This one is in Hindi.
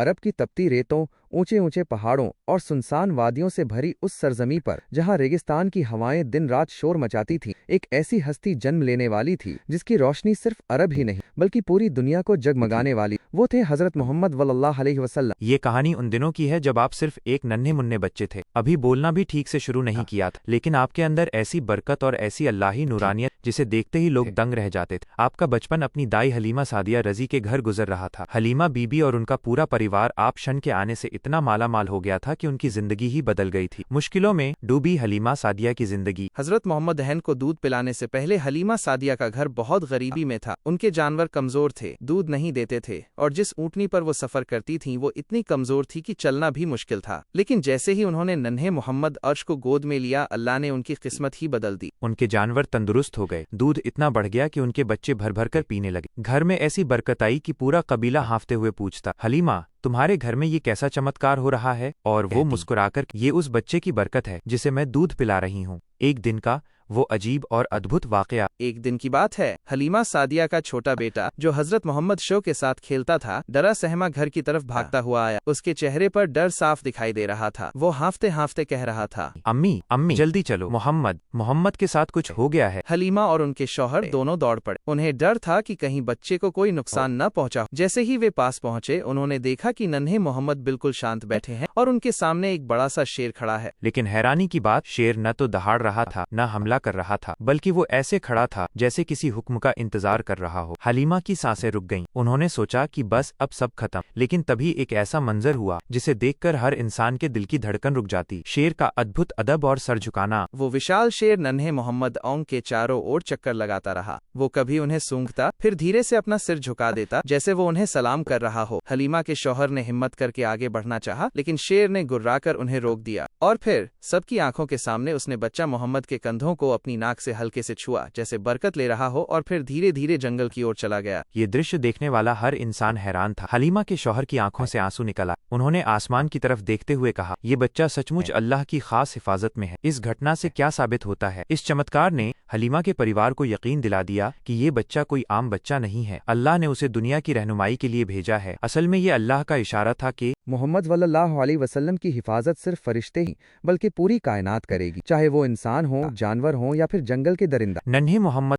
अरब की तपती रेतों, ऊंचे ऊंचे पहाड़ों और सुनसान वादियों से भरी उस सरजमी पर जहां रेगिस्तान की हवाएं दिन रात शोर मचाती थीं, एक ऐसी हस्ती जन्म लेने वाली थी जिसकी रोशनी सिर्फ अरब ही नहीं बल्कि पूरी दुनिया को जगमगाने वाली। वो थे हजरत मोहम्मद वल्लल्लाहु अलैहि वसल्लम। ये कहानी उन दिनों की है जब आप सिर्फ एक नन्हे मुन्ने बच्चे थे, अभी बोलना भी ठीक से शुरू नहीं किया था, लेकिन आपके अंदर ऐसी बरकत और ऐसी अल्लाही नूरानियत जिसे देखते ही लोग दंग रह जाते थे। आपका बचपन अपनी दाई हलीमा सादिया रजी के घर गुजर रहा था। हलीमा बीबी और उनका पूरा परिवार आप क्षण के आने से इतना माला माल हो गया था कि उनकी जिंदगी ही बदल गई थी। मुश्किलों में डूबी हलीमा सादिया की जिंदगी। हजरत मोहम्मद दहन को दूध पिलाने से पहले हलीमा सादिया का घर बहुत गरीबी में था। उनके जानवर कमजोर थे, दूध नहीं देते थे, और जिस ऊँटनी पर वो सफर करती थीं वो इतनी कमजोर थी कि चलना भी मुश्किल था। लेकिन जैसे ही उन्होंने नन्हे मोहम्मद अर्श को गोद में लिया, अल्लाह ने उनकी किस्मत ही बदल दी। उनके जानवर तंदुरुस्त हो गए, दूध इतना बढ़ गया कि उनके बच्चे भर भर कर पीने लगे। घर में ऐसी बरकत आई कि पूरा कबीला हांफते हुए पूछता, हलीमा तुम्हारे घर में ये कैसा चमत्कार हो रहा है? और वो मुस्कुराकर, ये उस बच्चे की बरकत है जिसे मैं दूध पिला रही हूँ। एक दिन का वो अजीब और अद्भुत वाकया। एक दिन की बात है, हलीमा सादिया का छोटा बेटा जो हजरत मोहम्मद शो के साथ खेलता था, डरा सहमा घर की तरफ भागता हुआ आया। उसके चेहरे पर डर साफ दिखाई दे रहा था। वो हांफते हांफते कह रहा था, अम्मी अम्मी जल्दी चलो, मोहम्मद के साथ कुछ हो गया है। हलीमा और उनके शौहर दोनों दौड़ पड़े। उन्हें डर था कि कहीं बच्चे को कोई नुकसान न पहुंचा। जैसे ही वे पास पहुंचे, उन्होंने देखा कि नन्हे मोहम्मद बिल्कुल शांत बैठे हैं और उनके सामने एक बड़ा सा शेर खड़ा है। लेकिन हैरानी की बात, शेर न तो दहाड़ रहा था न हमला कर रहा था, बल्कि वो ऐसे खड़ा था जैसे किसी हुक्म का इंतजार कर रहा हो। हलीमा की सांसें रुक गईं। उन्होंने सोचा कि बस अब सब खत्म, लेकिन तभी एक ऐसा मंजर हुआ जिसे देखकर हर इंसान के दिल की धड़कन रुक जाती। शेर का अद्भुत अदब और सर झुकाना। वो विशाल शेर नन्हे मोहम्मद औंग के चारों ओर चक्कर लगाता रहा। वो कभी उन्हें सूंघता, फिर धीरे से अपना सिर झुका देता जैसे वो उन्हें सलाम कर रहा हो। हलीमा के शौहर ने हिम्मत करके आगे बढ़ना चाहा, लेकिन शेर ने गुर्राकर उन्हें रोक दिया और फिर सबकी आंखों के सामने उसने बच्चा मोहम्मद के कंधों को अपनी नाक से हल्के से छुआ जैसे बरकत ले रहा हो, और फिर धीरे धीरे जंगल की ओर चला गया। ये दृश्य देखने वाला हर इंसान हैरान था। हलीमा के शौहर की आंखों से आंसू निकला। उन्होंने आसमान की तरफ देखते हुए कहा, ये बच्चा सचमुच अल्लाह की खास हिफाजत में है। इस घटना से क्या साबित होता है? इस चमत्कार ने हलीमा के परिवार को यकीन दिला दिया कि ये बच्चा कोई आम बच्चा नहीं है। अल्लाह ने उसे दुनिया की रहनुमाई के लिए भेजा है। असल में ये अल्लाह का इशारा था कि मोहम्मद वल्लल्लाहु अलैहि वसल्लम की हिफाजत सिर्फ फरिश्ते ही बल्कि पूरी कायनात करेगी, चाहे वो इंसान हो, जानवर हो या फिर जंगल के दरिंदा। नन्हे मोहम्मद